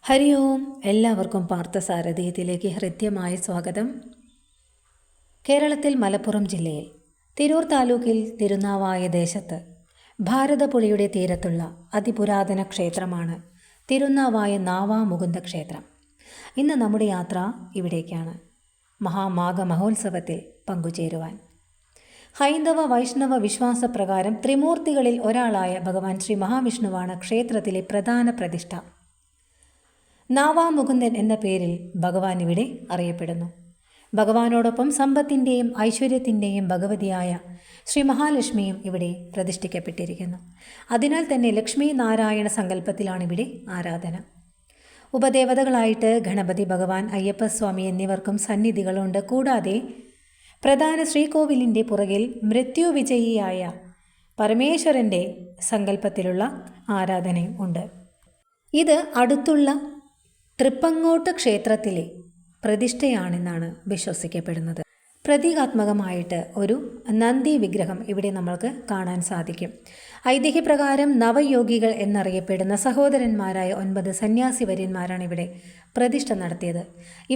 ഹരി ഓം. എല്ലാവർക്കും പാർത്ഥസാരഥിയത്തിലേക്ക് ഹൃദ്യമായ സ്വാഗതം. കേരളത്തിൽ മലപ്പുറം ജില്ലയിൽ തിരൂർ താലൂക്കിൽ തിരുനാവായ ദേശത്ത് ഭാരതപ്പുഴയുടെ തീരത്തുള്ള അതിപുരാതന ക്ഷേത്രമാണ് തിരുനാവായ നാവാമുകുന്ദ ക്ഷേത്രം. ഇന്ന് നമ്മുടെ യാത്ര ഇവിടേക്കാണ്, മഹാമാഘ മഹോത്സവത്തിൽ പങ്കുചേരുവാൻ. ഹൈന്ദവ വൈഷ്ണവ വിശ്വാസപ്രകാരം ത്രിമൂർത്തികളിൽ ഒരാളായ ഭഗവാൻ ശ്രീ മഹാവിഷ്ണുവാണ് ക്ഷേത്രത്തിലെ പ്രധാന പ്രതിഷ്ഠ. നാവാമുകുന്ദൻ എന്ന പേരിൽ ഭഗവാൻ ഇവിടെ അറിയപ്പെടുന്നു. ഭഗവാനോടൊപ്പം സമ്പത്തിൻ്റെയും ഐശ്വര്യത്തിൻ്റെയും ഭഗവതിയായ ശ്രീ മഹാലക്ഷ്മിയും ഇവിടെ പ്രതിഷ്ഠിക്കപ്പെട്ടിരിക്കുന്നു. അതിനാൽ തന്നെ ലക്ഷ്മി നാരായണ സങ്കല്പത്തിലാണ് ഇവിടെ ആരാധന. ഉപദേവതകളായിട്ട് ഗണപതി ഭഗവാൻ, അയ്യപ്പസ്വാമി എന്നിവർക്കും സന്നിധികളുണ്ട്. കൂടാതെ പ്രധാന ശ്രീകോവിലിൻ്റെ പുറകിൽ മൃത്യുവിജയിയായ പരമേശ്വരൻ്റെ സങ്കല്പത്തിലുള്ള ആരാധനയും ഉണ്ട്. ഇത് അടുത്തുള്ള തൃപ്പങ്ങോട്ട് ക്ഷേത്രത്തിലെ പ്രതിഷ്ഠയാണെന്നാണ് വിശ്വസിക്കപ്പെടുന്നത്. പ്രതീകാത്മകമായിട്ട് ഒരു നന്ദി വിഗ്രഹം ഇവിടെ നമ്മൾക്ക് കാണാൻ സാധിക്കും. ഐതിഹ്യപ്രകാരം നവയോഗികൾ എന്നറിയപ്പെടുന്ന സഹോദരന്മാരായ 9 സന്യാസിവര്യന്മാരാണ് ഇവിടെ പ്രതിഷ്ഠ നടത്തിയത്.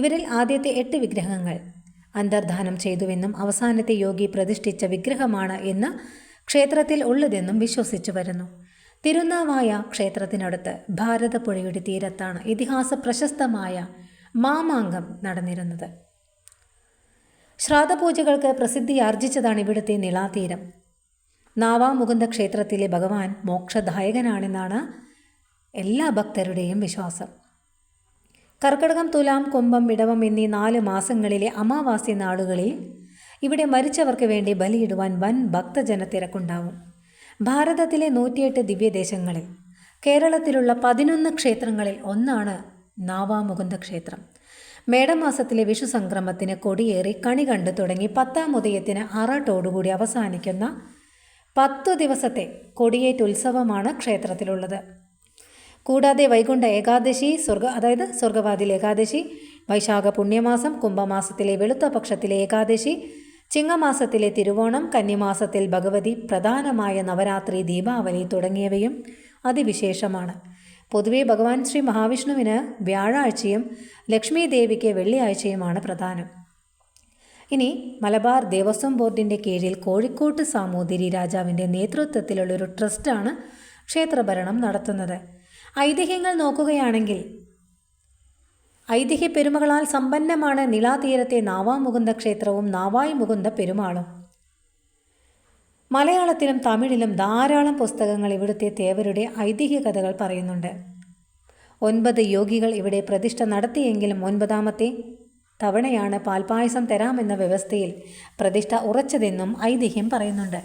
ഇവരിൽ ആദ്യത്തെ 8 വിഗ്രഹങ്ങൾ അന്തർധാനം ചെയ്തുവെന്നും അവസാനത്തെ യോഗി പ്രതിഷ്ഠിച്ച വിഗ്രഹമാണ് എന്ന് ക്ഷേത്രത്തിൽ ഉള്ളതെന്നും വിശ്വസിച്ചു വരുന്നു. തിരുനാവായ ക്ഷേത്രത്തിനടുത്ത് ഭാരതപ്പുഴയുടെ തീരത്താണ് ഇതിഹാസ പ്രശസ്തമായ മാമാങ്കം നടന്നിരുന്നത്. ശ്രാദ്ധപൂജകൾക്ക് പ്രസിദ്ധിയാർജിച്ചതാണ് ഇവിടുത്തെ നിളാതീരം. നാവാമുകുന്ദ ക്ഷേത്രത്തിലെ ഭഗവാൻ മോക്ഷദായകനാണെന്നാണ് എല്ലാ ഭക്തരുടെയും വിശ്വാസം. കർക്കിടകം, തുലാം, കുംഭം, ഇടവം എന്നീ 4 മാസങ്ങളിലെ അമാവാസ്യ നാളുകളിൽ ഇവിടെ മരിച്ചവർക്ക് വേണ്ടി ബലിയിടുവാൻ വൻ ഭക്തജനത്തിരക്കുണ്ടാവും. ഭാരതത്തിലെ 108 ദിവ്യദേശങ്ങളിൽ കേരളത്തിലുള്ള 11 ക്ഷേത്രങ്ങളിൽ ഒന്നാണ് നാവാമുകുന്ദ ക്ഷേത്രം. മേടമാസത്തിലെ വിഷു സംക്രമത്തിന് കൊടിയേറി കണി കണ്ടു തുടങ്ങി 10-ാം ഉദയത്തിന് ആറാട്ടോടുകൂടി അവസാനിക്കുന്ന 10 ദിവസത്തെ കൊടിയേറ്റുത്സവമാണ് ക്ഷേത്രത്തിലുള്ളത്. കൂടാതെ വൈകുണ്ഠ ഏകാദശി, സ്വർഗവാതിൽ ഏകാദശി, വൈശാഖ പുണ്യമാസം, കുംഭമാസത്തിലെ വെളുത്ത പക്ഷത്തിലെ ഏകാദശി, ചിങ്ങമാസത്തിലെ തിരുവോണം, കന്നിമാസത്തിൽ ഭഗവതി, പ്രധാനമായ നവരാത്രി, ദീപാവലി തുടങ്ങിയവയും അതിവിശേഷമാണ്. പൊതുവെ ഭഗവാൻ ശ്രീ മഹാവിഷ്ണുവിന് വ്യാഴാഴ്ചയും ലക്ഷ്മി ദേവിക്ക് വെള്ളിയാഴ്ചയുമാണ് പ്രധാനം. ഇനി മലബാർ ദേവസ്വം ബോർഡിൻ്റെ കീഴിൽ കോഴിക്കോട്ട് സാമൂതിരി രാജാവിൻ്റെ നേതൃത്വത്തിലുള്ളൊരു ട്രസ്റ്റാണ് ക്ഷേത്രഭരണം നടത്തുന്നത്. ഐതിഹ്യങ്ങൾ നോക്കുകയാണെങ്കിൽ ഐതിഹ്യ പെരുമകളാൽ സമ്പന്നമാണ് നിളാതീരത്തെ നാവാമുകുന്ദ ക്ഷേത്രവും നാവായ് മുകുന്ദ പെരുമാളും. മലയാളത്തിലും തമിഴിലും ധാരാളം പുസ്തകങ്ങൾ ഇവിടുത്തെ തേവരുടെ ഐതിഹ്യ കഥകൾ പറയുന്നുണ്ട്. 9 യോഗികൾ ഇവിടെ പ്രതിഷ്ഠ നടത്തിയെങ്കിലും 9ാമത്തെ തവണയാണ് പാൽപായസം തരാമെന്ന വ്യവസ്ഥയിൽ പ്രതിഷ്ഠ ഉറച്ചതെന്നും ഐതിഹ്യം പറയുന്നുണ്ട്.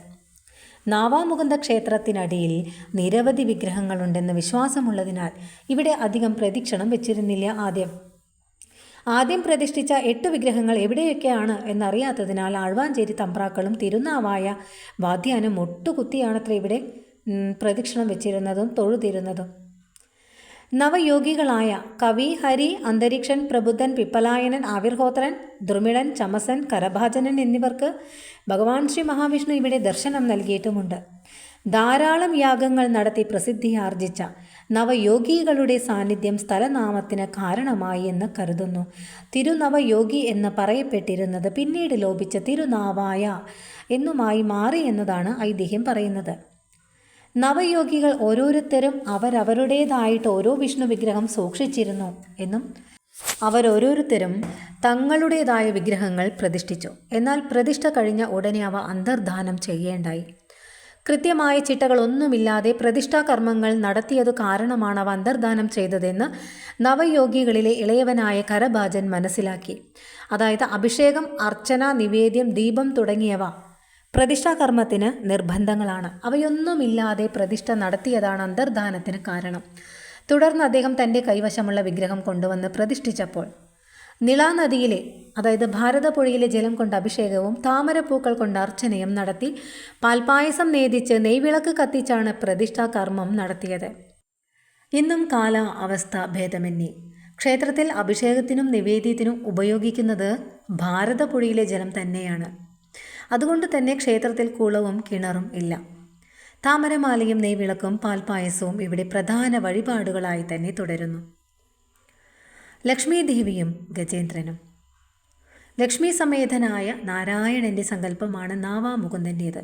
നാവാമുകുന്ദ ക്ഷേത്രത്തിനടിയിൽ നിരവധി വിഗ്രഹങ്ങളുണ്ടെന്ന് വിശ്വാസമുള്ളതിനാൽ ഇവിടെ അധികം പ്രദക്ഷിണം വെച്ചിരുന്നില്ല. ആദ്യം പ്രതിഷ്ഠിച്ച 8 വിഗ്രഹങ്ങൾ എവിടെയൊക്കെയാണ് എന്നറിയാത്തതിനാൽ ആഴ്വാഞ്ചേരി തമ്പ്രാക്കളും തിരുനാവായ വാദ്യാനും മുട്ടുകുത്തിയാണത്രേ ഇവിടെ പ്രദക്ഷിണം വെച്ചിരുന്നതും തൊഴുതിരുന്നതും. നവയോഗികളായ കവി, ഹരി, അന്തരീക്ഷൻ, പ്രബുദ്ധൻ, പിപ്പലായനൻ, ആവിർഹോത്രൻ, ദ്രുമിളൻ, ചമസൻ, കരഭാജനൻ എന്നിവർക്ക് ഭഗവാൻ ശ്രീ മഹാവിഷ്ണു ഇവിടെ ദർശനം നൽകിയിട്ടുമുണ്ട്. ധാരാളം യാഗങ്ങൾ നടത്തി പ്രസിദ്ധിയാർജിച്ച നവയോഗികളുടെ സാന്നിധ്യം സ്ഥലനാമത്തിന് കാരണമായി എന്ന് കരുതുന്നു. തിരുനവയോഗി എന്ന് പറയപ്പെട്ടിരുന്നത് പിന്നീട് ലോപിച്ച തിരുനാവായ എന്നുമായി മാറി എന്നതാണ് ഐതിഹ്യം പറയുന്നത്. നവയോഗികൾ ഓരോരുത്തരും അവരവരുടേതായിട്ട് ഓരോ വിഷ്ണു വിഗ്രഹം സൂക്ഷിച്ചിരുന്നു എന്നും അവരോരോരുത്തരും തങ്ങളുടേതായ വിഗ്രഹങ്ങൾ പ്രതിഷ്ഠിച്ചു. എന്നാൽ പ്രതിഷ്ഠ കഴിഞ്ഞ ഉടനെ അവ അന്തർധാനം ചെയ്യേണ്ടായി. കൃത്യമായ ചിട്ടകളൊന്നുമില്ലാതെ പ്രതിഷ്ഠാകർമ്മങ്ങൾ നടത്തിയതു കാരണമാണ് അവ അന്തർധാനം ചെയ്തതെന്ന് നവയോഗികളിലെ ഇളയവനായ കരഭാജൻ മനസ്സിലാക്കി. അതായത് അഭിഷേകം, അർച്ചന, നിവേദ്യം, ദീപം തുടങ്ങിയവ പ്രതിഷ്ഠാകർമ്മത്തിന് നിർബന്ധങ്ങളാണ്. അവയൊന്നുമില്ലാതെ പ്രതിഷ്ഠ നടത്തിയതാണ് അന്തർധാനത്തിന് കാരണം. തുടർന്ന് അദ്ദേഹം തൻ്റെ കൈവശമുള്ള വിഗ്രഹം കൊണ്ടുവന്ന് പ്രതിഷ്ഠിച്ചപ്പോൾ നിളാനദിയിലെ ഭാരതപ്പുഴയിലെ ജലം കൊണ്ട് അഭിഷേകവും താമരപ്പൂക്കൾ കൊണ്ട് അർച്ചനയും നടത്തി പാൽപായസം നേദിച്ച് നെയ്വിളക്ക് കത്തിച്ചാണ് പ്രതിഷ്ഠാകർമ്മം നടത്തിയത്. ഇന്നും കാല അവസ്ഥ ഭേദമന്യേ ക്ഷേത്രത്തിൽ അഭിഷേകത്തിനും നിവേദ്യത്തിനും ഉപയോഗിക്കുന്നത് ഭാരതപ്പുഴയിലെ ജലം തന്നെയാണ്. അതുകൊണ്ട് തന്നെ ക്ഷേത്രത്തിൽ കുളവും കിണറും ഇല്ല. താമരമാലയും നെയ്വിളക്കും പാൽപ്പായസവും ഇവിടെ പ്രധാന വഴിപാടുകളായി തന്നെ തുടരുന്നു. ലക്ഷ്മി ദേവിയും ഗജേന്ദ്രനും. ലക്ഷ്മി സമേതനായ നാരായണൻ്റെ സങ്കല്പമാണ് നാവാമുകുന്ദൻ്റേത്.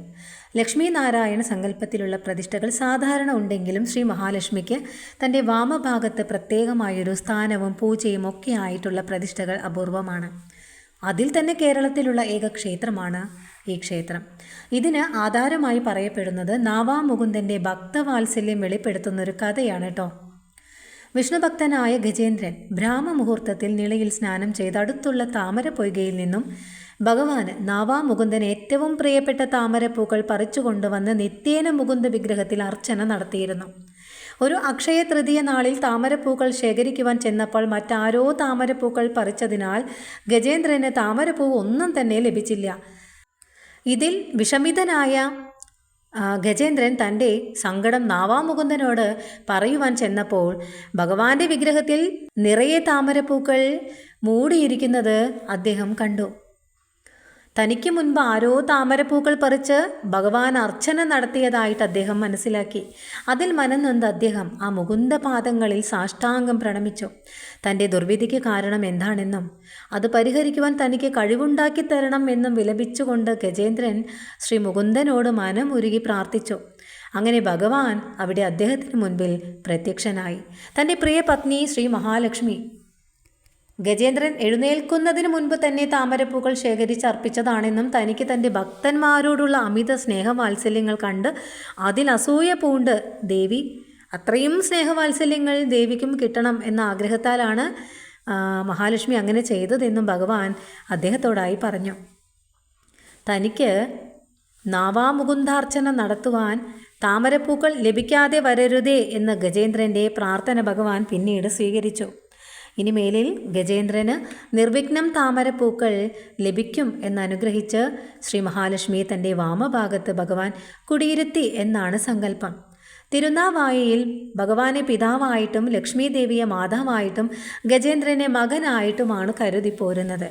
ലക്ഷ്മി നാരായണ സങ്കല്പത്തിലുള്ള പ്രതിഷ്ഠകൾ സാധാരണ ഉണ്ടെങ്കിലും ശ്രീ മഹാലക്ഷ്മിക്ക് തൻ്റെ വാമഭാഗത്ത് പ്രത്യേകമായൊരു സ്ഥാനവും പൂജയും ഒക്കെ ആയിട്ടുള്ള പ്രതിഷ്ഠകൾ അപൂർവമാണ്. അതിൽ തന്നെ കേരളത്തിലുള്ള ഏക ക്ഷേത്രമാണ് ഈ ക്ഷേത്രം. ഇതിന് ആധാരമായി പറയപ്പെടുന്നത് നാവാമുകുന്ദൻ്റെ ഭക്തവാത്സല്യം വെളിപ്പെടുത്തുന്നൊരു കഥയാണ് കേട്ടോ. വിഷ്ണുഭക്തനായ ഗജേന്ദ്രൻ ബ്രാഹ്മമുഹൂർത്തത്തിൽ നിളയിൽ സ്നാനം ചെയ്ത് അടുത്തുള്ള താമരപ്പൊയ്കയിൽ നിന്നും ഭഗവാന് നാവാമുകുന്ദന് ഏറ്റവും പ്രിയപ്പെട്ട താമരപ്പൂക്കൾ പറിച്ചു കൊണ്ടുവന്ന് നിത്യേന മുകുന്ദ വിഗ്രഹത്തിൽ അർച്ചന നടത്തിയിരുന്നു. ഒരു അക്ഷയ തൃതീയ നാളിൽ താമരപ്പൂക്കൾ ശേഖരിക്കുവാൻ ചെന്നപ്പോൾ മറ്റാരോ താമരപ്പൂക്കൾ പറിച്ചതിനാൽ ഗജേന്ദ്രന് താമരപ്പൂ ഒന്നും തന്നെ ലഭിച്ചില്ല. ഇതിൽ വിഷമിതനായ ഗജേന്ദ്രൻ തൻ്റെ സങ്കടം നാവാമുകുന്ദനോട് പറയുവാൻ ചെന്നപ്പോൾ ഭഗവാന്റെ വിഗ്രഹത്തിൽ നിറയെ താമരപ്പൂക്കൾ മൂടിയിരിക്കുന്നത് അദ്ദേഹം കണ്ടു. തനിക്ക് മുൻപ് ആരോ താമരപ്പൂക്കൾ പറിച്ച് ഭഗവാൻ അർച്ചന നടത്തിയതായിട്ട് അദ്ദേഹം മനസ്സിലാക്കി. അതിൽ മനംനൊന്ത് അദ്ദേഹം ആ മുകുന്ദപാദങ്ങളിൽ സാഷ്ടാംഗം പ്രണമിച്ചു. തൻ്റെ ദുർവിധിക്ക് കാരണം എന്താണെന്നും അത് പരിഹരിക്കുവാൻ തനിക്ക് കഴിവുണ്ടാക്കി തരണം എന്നും വിലപിച്ചുകൊണ്ട് ഗജേന്ദ്രൻ ശ്രീ മുകുന്ദനോട് മനമുരുകി പ്രാർത്ഥിച്ചു. അങ്ങനെ ഭഗവാൻ അവിടെ അദ്ദേഹത്തിന് മുൻപിൽ പ്രത്യക്ഷനായി. തൻ്റെ പ്രിയ പത്നി ശ്രീ മഹാലക്ഷ്മി ഗജേന്ദ്രൻ എഴുന്നേൽക്കുന്നതിന് മുൻപ് തന്നെ താമരപ്പൂക്കൾ ശേഖരിച്ച് അർപ്പിച്ചതാണെന്നും തനിക്ക് തൻ്റെ ഭക്തന്മാരോടുള്ള അമിത സ്നേഹവാത്സല്യങ്ങൾ കണ്ട് അതിൽ അസൂയ പൂണ്ട് ദേവി അത്രയും സ്നേഹവാത്സല്യങ്ങൾ ദേവിക്കും കിട്ടണം എന്ന ആഗ്രഹത്താലാണ് മഹാലക്ഷ്മി അങ്ങനെ ചെയ്തതെന്നും ഭഗവാൻ അദ്ദേഹത്തോടായി പറഞ്ഞു. തനിക്ക് നാവാമുകുന്ദാർച്ചന നടത്തുവാൻ താമരപ്പൂക്കൾ ലഭിക്കാതെ വരരുതേ എന്ന ഗജേന്ദ്രൻ്റെ പ്രാർത്ഥന ഭഗവാൻ പിന്നീട് സ്വീകരിച്ചു. ഇനിമേലിൽ ഗജേന്ദ്രന് നിർവിഘ്നം താമരപ്പൂക്കൾ ലഭിക്കും എന്നനുഗ്രഹിച്ച് ശ്രീ മഹാലക്ഷ്മിയെ തൻ്റെ വാമഭാഗത്ത് ഭഗവാൻ കുടിയിരുത്തി എന്നാണ് സങ്കല്പം. തിരുനാവായയിൽ ഭഗവാനെ പിതാവായിട്ടും ലക്ഷ്മി ദേവിയെ മാതാവായിട്ടും ഗജേന്ദ്രനെ മകനായിട്ടുമാണ് കരുതിപ്പോരുന്നത്.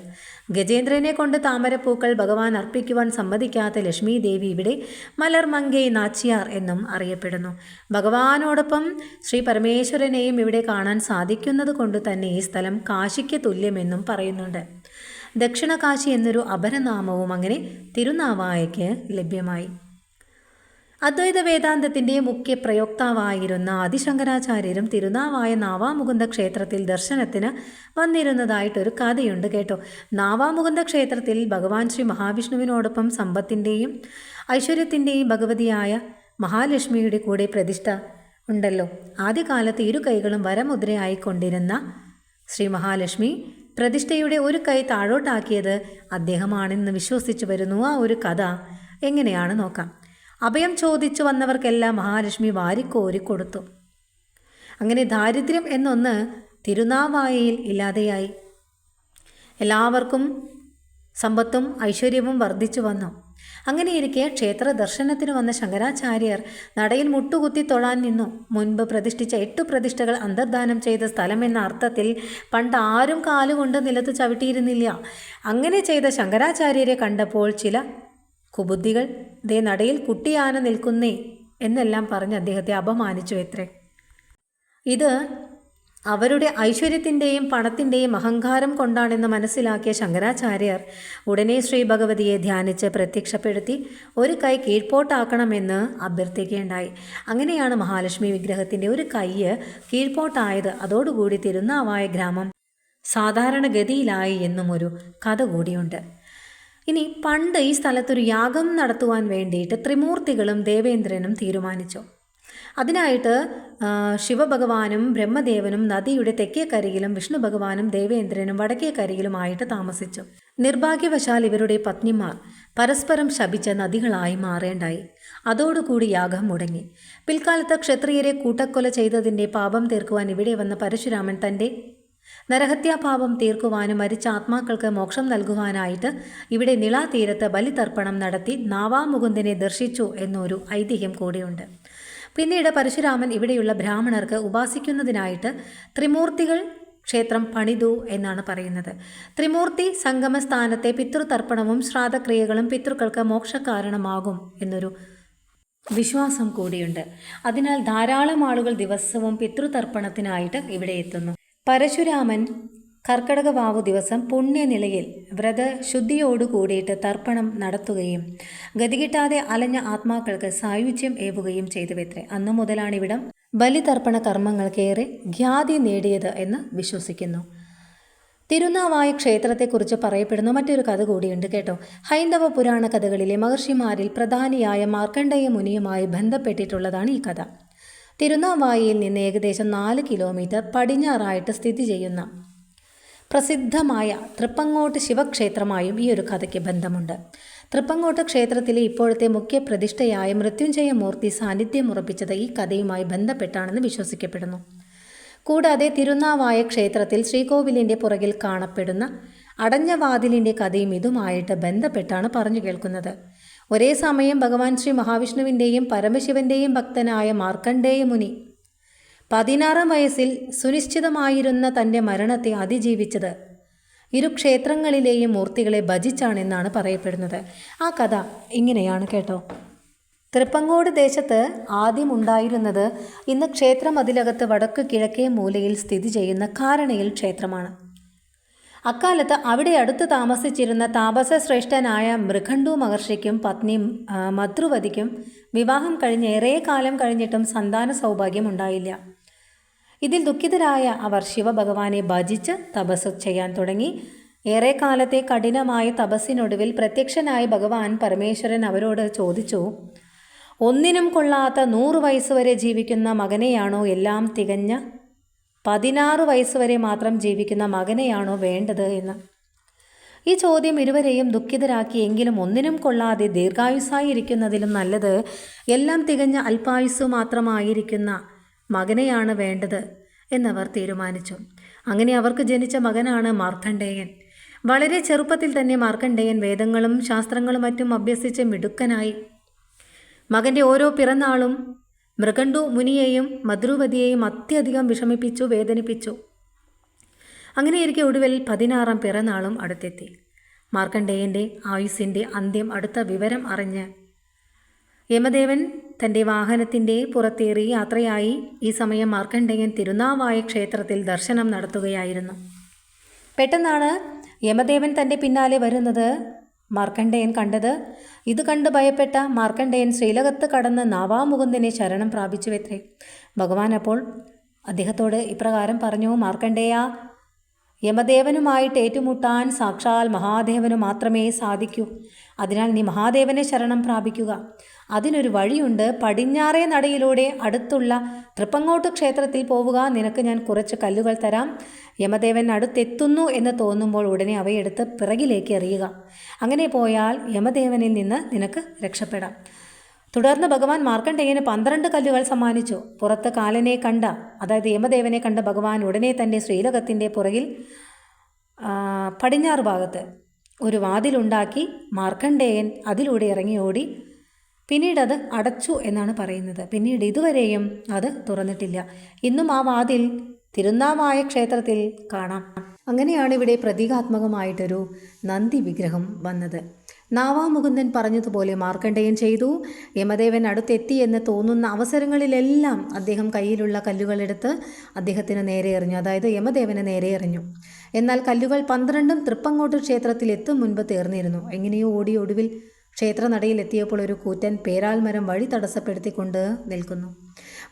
ഗജേന്ദ്രനെ കൊണ്ട് താമരപ്പൂക്കൾ ഭഗവാൻ അർപ്പിക്കുവാൻ സമ്മതിക്കാത്ത ലക്ഷ്മി ദേവി ഇവിടെ മലർമങ്കൈ നാച്ചിയാർ എന്നും അറിയപ്പെടുന്നു. ഭഗവാനോടൊപ്പം ശ്രീ പരമേശ്വരനെയും ഇവിടെ കാണാൻ സാധിക്കുന്നത് കൊണ്ട് തന്നെ ഈ സ്ഥലം കാശിക്ക് തുല്യമെന്നും പറയുന്നുണ്ട്. ദക്ഷിണ കാശി എന്നൊരു അപരനാമവും അങ്ങനെ തിരുനാവായയ്ക്ക് ലഭ്യമായി. അദ്വൈത വേദാന്തത്തിൻ്റെ മുഖ്യ പ്രയോക്താവായിരുന്ന ആദിശങ്കരാചാര്യരും തിരുനാവായ നാവാമുകുന്ദ ക്ഷേത്രത്തിൽ ദർശനത്തിന് വന്നിരുന്നതായിട്ടൊരു കഥയുണ്ട് കേട്ടോ. നാവാമുകുന്ദ ക്ഷേത്രത്തിൽ ഭഗവാൻ ശ്രീ മഹാവിഷ്ണുവിനോടൊപ്പം സമ്പത്തിൻ്റെയും ഐശ്വര്യത്തിൻ്റെയും ഭഗവതിയായ മഹാലക്ഷ്മിയുടെ കൂടെ പ്രതിഷ്ഠ ഉണ്ടല്ലോ. ആദ്യകാലത്ത് ഇരു കൈകളും വരമുദ്രയായിക്കൊണ്ടിരുന്ന ശ്രീ മഹാലക്ഷ്മി പ്രതിഷ്ഠയുടെ ഒരു കൈ താഴോട്ടാക്കിയത് അദ്ദേഹമാണെന്ന് വിശ്വസിച്ചു വരുന്നു. ആ ഒരു കഥ എങ്ങനെയാണ് നോക്കാം. അഭയം ചോദിച്ചു വന്നവർക്കെല്ലാം മഹാലക്ഷ്മി വാരിക്കോരി കൊടുത്തു. അങ്ങനെ ദാരിദ്ര്യം എന്നൊന്ന് തിരുനാവായയിൽ ഇല്ലാതെയായി. എല്ലാവർക്കും സമ്പത്തും ഐശ്വര്യവും വർദ്ധിച്ചു വന്നു. അങ്ങനെയിരിക്കെ ക്ഷേത്ര ദർശനത്തിന് വന്ന ശങ്കരാചാര്യർ നടയിൽ മുട്ടുകുത്തി തൊഴാൻ നിന്നു. മുൻപ് പ്രതിഷ്ഠിച്ച 8 പ്രതിഷ്ഠകൾ അന്തർദാനം ചെയ്ത സ്ഥലമെന്ന അർത്ഥത്തിൽ പണ്ട് ആരും കാലുകൊണ്ട് നിലത്ത് ചവിട്ടിയിരുന്നില്ല. അങ്ങനെ ചെയ്ത ശങ്കരാചാര്യരെ കണ്ടപ്പോൾ ചില കുബുദ്ധികൾ ദേ നടയിൽ കുട്ടിയാന നിൽക്കുന്നേ എന്നെല്ലാം പറഞ്ഞ് അദ്ദേഹത്തെ അപമാനിച്ചു എത്രേ. ഇത് അവരുടെ ഐശ്വര്യത്തിൻ്റെയും പണത്തിൻ്റെയും അഹങ്കാരം കൊണ്ടാണെന്ന് മനസ്സിലാക്കിയ ശങ്കരാചാര്യർ ഉടനെ ശ്രീ ഭഗവതിയെ ധ്യാനിച്ച് പ്രത്യക്ഷപ്പെടുത്തി ഒരു കൈ കീഴ്പോട്ടാക്കണമെന്ന് അഭ്യർത്ഥിക്കുകയുണ്ടായി. അങ്ങനെയാണ് മഹാലക്ഷ്മി വിഗ്രഹത്തിൻ്റെ ഒരു കൈ കീഴ്പോട്ടായത്. അതോടുകൂടി തിരുനാവായ ഗ്രാമം സാധാരണഗതിയിലായി എന്നും ഒരു കഥ കൂടിയുണ്ട്. ഇനി പണ്ട് ഈ സ്ഥലത്തൊരു യാഗം നടത്തുവാൻ വേണ്ടിയിട്ട് ത്രിമൂർത്തികളും ദേവേന്ദ്രനും തീരുമാനിച്ചു. അതിനായിട്ട് ശിവഭഗവാനും ബ്രഹ്മദേവനും നദിയുടെ തെക്കേക്കരികിലും വിഷ്ണു ഭഗവാനും ദേവേന്ദ്രനും വടക്കേക്കരികിലുമായിട്ട് താമസിച്ചു. നിർഭാഗ്യവശാൽ ഇവരുടെ പത്നിമാർ പരസ്പരം ശപിച്ച നദികളായി മാറേണ്ടായി. അതോടുകൂടി യാഗം മുടങ്ങി. പിൽക്കാലത്ത് ക്ഷത്രിയരെ കൂട്ടക്കൊല ചെയ്തതിൻ്റെ പാപം തീർക്കുവാൻ ഇവിടെ വന്ന പരശുരാമൻ തൻ്റെ നരഹത്യാപാപം തീർക്കുവാനും മരിച്ച ആത്മാക്കൾക്ക് മോക്ഷം നൽകുവാനായിട്ട് ഇവിടെ നിളാതീരത്ത് ബലിതർപ്പണം നടത്തി നാവാമുകുന്ദനെ ദർശിച്ചു എന്നൊരു ഐതിഹ്യം കൂടിയുണ്ട്. പിന്നീട് പരശുരാമൻ ഇവിടെയുള്ള ബ്രാഹ്മണർക്ക് ഉപാസിക്കുന്നതിനായിട്ട് ത്രിമൂർത്തികൾ ക്ഷേത്രം പണിതു എന്നാണ് പറയുന്നത്. ത്രിമൂർത്തി സംഗമസ്ഥാനത്തെ പിതൃതർപ്പണവും ശ്രാദ്ധക്രിയകളും പിതൃക്കൾക്ക് മോക്ഷകാരണമാകും എന്നൊരു വിശ്വാസം കൂടിയുണ്ട്. അതിനാൽ ധാരാളം ആളുകൾ ദിവസവും പിതൃതർപ്പണത്തിനായിട്ട് ഇവിടെ എത്തുന്നു. പരശുരാമൻ കർക്കടക വാവു ദിവസം പുണ്യനിലയിൽ വ്രതശുദ്ധിയോടു കൂടിയിട്ട് തർപ്പണം നടത്തുകയും ഗതികിട്ടാതെ അലഞ്ഞ ആത്മാക്കൾക്ക് സായുജ്യം ഏവുകയും ചെയ്തുവെത്രേ. അന്നു മുതലാണിവിടം ബലിതർപ്പണ കർമ്മങ്ങൾക്കേറെ ഖ്യാതി നേടിയത് എന്ന് വിശ്വസിക്കുന്നു. തിരുനാവായ ക്ഷേത്രത്തെക്കുറിച്ച് പറയപ്പെടുന്ന മറ്റൊരു കഥ കൂടിയുണ്ട് കേട്ടോ. ഹൈന്ദവ പുരാണ കഥകളിലെ മഹർഷിമാരിൽ പ്രധാനിയായ മാർക്കണ്ഡേയ മുനിയുമായി ബന്ധപ്പെട്ടിട്ടുള്ളതാണ് ഈ കഥ. തിരുനാവായയിൽ നിന്ന് ഏകദേശം 4 കിലോമീറ്റർ പടിഞ്ഞാറായിട്ട് സ്ഥിതി ചെയ്യുന്ന പ്രസിദ്ധമായ തൃപ്പങ്ങോട്ട് ശിവക്ഷേത്രമായും ഈ ഒരു കഥയ്ക്ക് ബന്ധമുണ്ട്. തൃപ്പങ്ങോട്ട് ക്ഷേത്രത്തിലെ ഇപ്പോഴത്തെ മുഖ്യ പ്രതിഷ്ഠയായ മൃത്യുഞ്ജയ മൂർത്തി സാന്നിധ്യമുറപ്പിച്ചത് ഈ കഥയുമായി ബന്ധപ്പെട്ടാണെന്ന് വിശ്വസിക്കപ്പെടുന്നു. കൂടാതെ തിരുനാവായ ക്ഷേത്രത്തിൽ ശ്രീകോവിലിൻ്റെ പുറകിൽ കാണപ്പെടുന്ന അടഞ്ഞ വാതിലിൻ്റെ കഥയും ഇതുമായിട്ട് ബന്ധപ്പെട്ടാണ് പറഞ്ഞു കേൾക്കുന്നത്. ഒരേ സമയം ഭഗവാൻ ശ്രീ മഹാവിഷ്ണുവിൻ്റെയും പരമശിവൻ്റെയും ഭക്തനായ മാർക്കണ്ഡേയ മുനി 16 വയസ്സിൽ സുനിശ്ചിതമായിരുന്ന തൻ്റെ മരണത്തെ അതിജീവിച്ചത് ഇരു ക്ഷേത്രങ്ങളിലെയും മൂർത്തികളെ ഭജിച്ചാണെന്നാണ് പറയപ്പെടുന്നത്. ആ കഥ ഇങ്ങനെയാണ് കേട്ടോ. തൃപ്പങ്ങോട് ദേശത്ത് ആദ്യം ഉണ്ടായിരുന്നത് ഇന്ന് ക്ഷേത്രമതിലകത്ത് വടക്ക് കിഴക്കേ മൂലയിൽ സ്ഥിതി ചെയ്യുന്ന കാരണയിൽ ക്ഷേത്രമാണ്. അക്കാലത്ത് അവിടെ അടുത്ത് താമസിച്ചിരുന്ന താപസശ്രേഷ്ഠനായ മൃഗണ്ഡു മഹർഷിക്കും പത്നി മദ്രുവതിക്കും വിവാഹം കഴിഞ്ഞ് ഏറെ കാലം കഴിഞ്ഞിട്ടും സന്താന സൗഭാഗ്യം ഉണ്ടായില്ല. ഇതിൽ ദുഃഖിതരായ അവർ ശിവഭഗവാനെ ഭജിച്ച് തപസ് ചെയ്യാൻ തുടങ്ങി. ഏറെ കാലത്തെ കഠിനമായ തപസ്സിനൊടുവിൽ പ്രത്യക്ഷനായ ഭഗവാൻ പരമേശ്വരൻ അവരോട് ചോദിച്ചു, ഒന്നിനും കൊള്ളാത്ത 100 വയസ്സുവരെ ജീവിക്കുന്ന മകനെയാണോ, എല്ലാം തികഞ്ഞ 16 വയസ്സുവരെ മാത്രം ജീവിക്കുന്ന മകനെയാണോ വേണ്ടത് എന്ന്. ഈ ചോദ്യം ഇരുവരെയും ദുഃഖിതരാക്കി. എങ്കിലും ഒന്നിനും കൊള്ളാതെ ദീർഘായുസ്സായിരിക്കുന്നതിലും നല്ലത് എല്ലാം തികഞ്ഞ അല്പായുസ്സു മാത്രമായിരിക്കുന്ന മകനെയാണ് വേണ്ടത് എന്നവർ തീരുമാനിച്ചു. അങ്ങനെ അവർക്ക് ജനിച്ച മകനാണ് മാർക്കണ്ഡേയൻ. വളരെ ചെറുപ്പത്തിൽ തന്നെ മാർക്കണ്ഡേയൻ വേദങ്ങളും ശാസ്ത്രങ്ങളും മറ്റും അഭ്യസിച്ച് മിടുക്കനായി. മകൻ്റെ ഓരോ പിറന്നാളും മൃഗണ്ഡു മുനിയെയും മദ്രുവതിയെയും അത്യധികം വിഷമിപ്പിച്ചു, വേദനിപ്പിച്ചു. അങ്ങനെയിരിക്കെ ഒടുവിൽ 16ാം പിറന്നാളും അടുത്തെത്തി. മാർക്കണ്ഡേയൻ്റെ ആയുസ്സിൻ്റെ അന്ത്യം അടുത്ത വിവരം അറിഞ്ഞ് യമദേവൻ തൻ്റെ വാഹനത്തിൻ്റെ പുറത്തേറി യാത്രയായി. ഈ സമയം മാർക്കണ്ഡേയൻ തിരുനാവായ ക്ഷേത്രത്തിൽ ദർശനം നടത്തുകയായിരുന്നു. പെട്ടെന്നാണ് യമദേവൻ തൻ്റെ പിന്നാലെ വരുന്നത് മാർക്കണ്ഡേയൻ കണ്ടത്. ഇത് കണ്ട് ഭയപ്പെട്ട മാർക്കണ്ഡേയൻ ശ്രീലകത്ത് കടന്ന് നാവാമുകുന്ദനെ ശരണം പ്രാപിച്ചുവെത്രേ. ഭഗവാൻ അപ്പോൾ അദ്ദേഹത്തോട് ഇപ്രകാരം പറഞ്ഞു, മാർക്കണ്ഡേയ, യമദേവനുമായിട്ട് ഏറ്റുമുട്ടാൻ സാക്ഷാൽ മഹാദേവനു മാത്രമേ സാധിക്കൂ. അതിനാൽ നീ മഹാദേവനെ ശരണം പ്രാപിക്കുക. അതിനൊരു വഴിയുണ്ട്. പടിഞ്ഞാറേ നടയിലൂടെ അടുത്തുള്ള തൃപ്പങ്ങോട്ട് ക്ഷേത്രത്തിൽ പോവുക. നിനക്ക് ഞാൻ കുറച്ച് കല്ലുകൾ തരാം. യമദേവൻ അടുത്തെത്തുന്നു എന്ന് തോന്നുമ്പോൾ ഉടനെ അവയെടുത്ത് പിറകിലേക്ക് എറിയുക. അങ്ങനെ പോയാൽ യമദേവനിൽ നിന്ന് നിനക്ക് രക്ഷപ്പെടാം. തുടർന്ന് ഭഗവാൻ മാർക്കണ്ഡേയന് 12 കല്ലുകൾ സമ്മാനിച്ചു. പുറത്ത് കാലനെ കണ്ട, അതായത് യമദേവനെ കണ്ട ഭഗവാൻ ഉടനെ തൻ്റെ ശ്രീലകത്തിൻ്റെ പുറകിൽ പടിഞ്ഞാറ് ഭാഗത്ത് ഒരു വാതിലുണ്ടാക്കി. മാർക്കണ്ഡേയൻ അതിലൂടെ ഇറങ്ങി ഓടി. പിന്നീട് അത് അടച്ചു എന്നാണ് പറയുന്നത്. പിന്നീട് ഇതുവരെയും അത് തുറന്നിട്ടില്ല. ഇന്നും ആ വാതിൽ തിരുനാവായ ക്ഷേത്രത്തിൽ കാണാം. അങ്ങനെയാണ് ഇവിടെ പ്രതീകാത്മകമായിട്ടൊരു നന്ദി വിഗ്രഹം വന്നത്. നാവാമുകുന്ദൻ പറഞ്ഞതുപോലെ മാർക്കണ്ഡേയൻ ചെയ്തു. യമദേവൻ അടുത്തെത്തി എന്ന് തോന്നുന്ന അവസരങ്ങളിലെല്ലാം അദ്ദേഹം കയ്യിലുള്ള കല്ലുകളെടുത്ത് അദ്ദേഹത്തിന് നേരെ എറിഞ്ഞു, അതായത് യമദേവന് നേരെ എറിഞ്ഞു. എന്നാൽ കല്ലുകൾ 12ഉം തൃപ്പങ്ങോട്ട് ക്ഷേത്രത്തിൽ എത്തും മുൻപ് തീർന്നിരുന്നു. എങ്ങനെയോ ഓടി ഒടുവിൽ ക്ഷേത്രനടയിൽ എത്തിയപ്പോൾ ഒരു കൂറ്റൻ പേരാൽ മരം വഴി തടസ്സപ്പെടുത്തിക്കൊണ്ട് നിൽക്കുന്നു.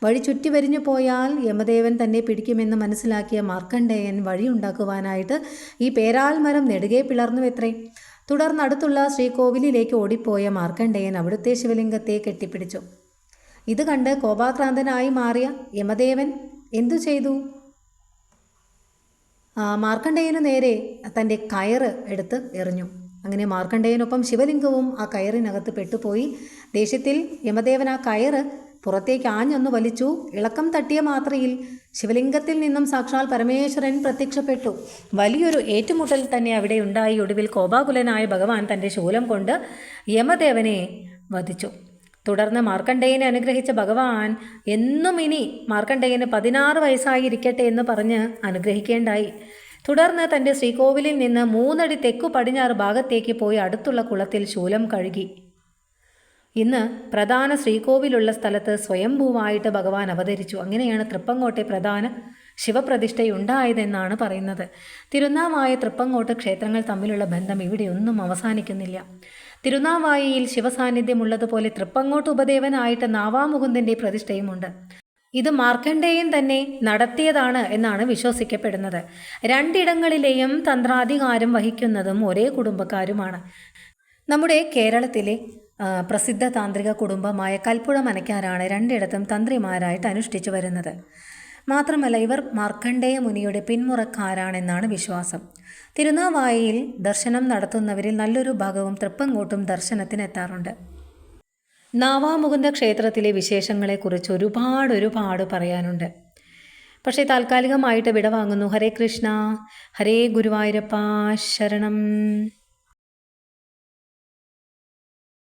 വഴി ചുറ്റി വരിഞ്ഞു പോയാൽ യമദേവൻ തന്നെ പിടിക്കുമെന്ന് മനസ്സിലാക്കിയ മാർക്കണ്ഡേയൻ വഴിയുണ്ടാക്കുവാനായിട്ട് ഈ പേരാൽ മരം നെടുകെ പിളർന്നുവെത്രേ. തുടർന്ന് അടുത്തുള്ള ശ്രീകോവിലിലേക്ക് ഓടിപ്പോയ മാർക്കണ്ഡേയൻ അവിടുത്തെ ശിവലിംഗത്തെ കെട്ടിപ്പിടിച്ചു. ഇത് കണ്ട് കോപാക്രാന്തനായി മാറിയ യമദേവൻ എന്തു ചെയ്തു? മാർക്കണ്ഡേയനു നേരെ തൻ്റെ കയറ് എടുത്ത് എറിഞ്ഞു. അങ്ങനെ മാർക്കണ്ഡേയനൊപ്പം ശിവലിംഗവും ആ കയറിനകത്ത് പെട്ടുപോയി. ദേഷ്യത്തിൽ യമദേവൻ ആ കയറ് പുറത്തേക്ക് ആഞ്ഞൊന്ന് വലിച്ചു. ഇളക്കം തട്ടിയ മാത്രയിൽ ശിവലിംഗത്തിൽ നിന്നും സാക്ഷാൽ പരമേശ്വരൻ പ്രത്യക്ഷപ്പെട്ടു. വലിയൊരു ഏറ്റുമുട്ടൽ തന്നെ അവിടെ ഉണ്ടായി. ഒടുവിൽ കോപാകുലനായ ഭഗവാൻ തൻ്റെ ശൂലം കൊണ്ട് യമദേവനെ വധിച്ചു. തുടർന്ന് മാർക്കണ്ഡേയനെ അനുഗ്രഹിച്ച ഭഗവാൻ എന്നും ഇനി മാർക്കണ്ഡേയന് 16 വയസ്സായിരിക്കട്ടെ എന്ന് പറഞ്ഞ് അനുഗ്രഹിക്കേണ്ടായി. തുടർന്ന് തൻ്റെ ശ്രീകോവിലിൽ നിന്ന് 3 അടി തെക്കു പടിഞ്ഞാറ് ഭാഗത്തേക്ക് പോയി അടുത്തുള്ള കുളത്തിൽ ശൂലം കഴുകി. ഇന്ന് പ്രധാന ശ്രീകോവിലുള്ള സ്ഥലത്ത് സ്വയംഭൂവായിട്ട് ഭഗവാൻ അവതരിച്ചു. അങ്ങനെയാണ് തൃപ്പങ്ങോട്ടെ പ്രധാന ശിവപ്രതിഷ്ഠയുണ്ടായതെന്നാണ് പറയുന്നത്. തിരുനാവായ തൃപ്പങ്ങോട്ട് ക്ഷേത്രങ്ങൾ തമ്മിലുള്ള ബന്ധം ഇവിടെയൊന്നും അവസാനിക്കുന്നില്ല. തിരുനാവായയിൽ ശിവസാന്നിധ്യമുള്ളതുപോലെ തൃപ്പങ്ങോട്ട് ഉപദേവനായിട്ട് നാവാമുകുന്ദൻ്റെ പ്രതിഷ്ഠയുമുണ്ട്. ഇത് മാർക്കണ്ഡേയൻ തന്നെ നടത്തിയതാണ് എന്നാണ് വിശ്വസിക്കപ്പെടുന്നത്. രണ്ടിടങ്ങളിലെയും തന്ത്രാധികാരം വഹിക്കുന്നതും ഒരേ കുടുംബക്കാരുമാണ്. നമ്മുടെ കേരളത്തിലെ പ്രസിദ്ധ താന്ത്രിക കുടുംബമായ കൽപ്പുഴ മനക്കാരാണ് രണ്ടിടത്തും തന്ത്രിമാരായിട്ട് അനുഷ്ഠിച്ചു വരുന്നത്. മാത്രമല്ല ഇവർ മാർക്കണ്ഡേയ മുനിയുടെ പിന്മുറക്കാരാണെന്നാണ് വിശ്വാസം. തിരുനാവായയിൽ ദർശനം നടത്തുന്നവരിൽ നല്ലൊരു ഭാഗവും തൃപ്പങ്ങോട്ടും ദർശനത്തിനെത്താറുണ്ട്. നാവാമുകുന്ദ ക്ഷേത്രത്തിലെ വിശേഷങ്ങളെക്കുറിച്ച് ഒരുപാട് പറയാനുണ്ട്. പക്ഷേ താൽക്കാലികമായിട്ട് വിടവാങ്ങുന്നു. ഹരേ കൃഷ്ണ, ഹരേ ഗുരുവായൂരപ്പ ശരണം.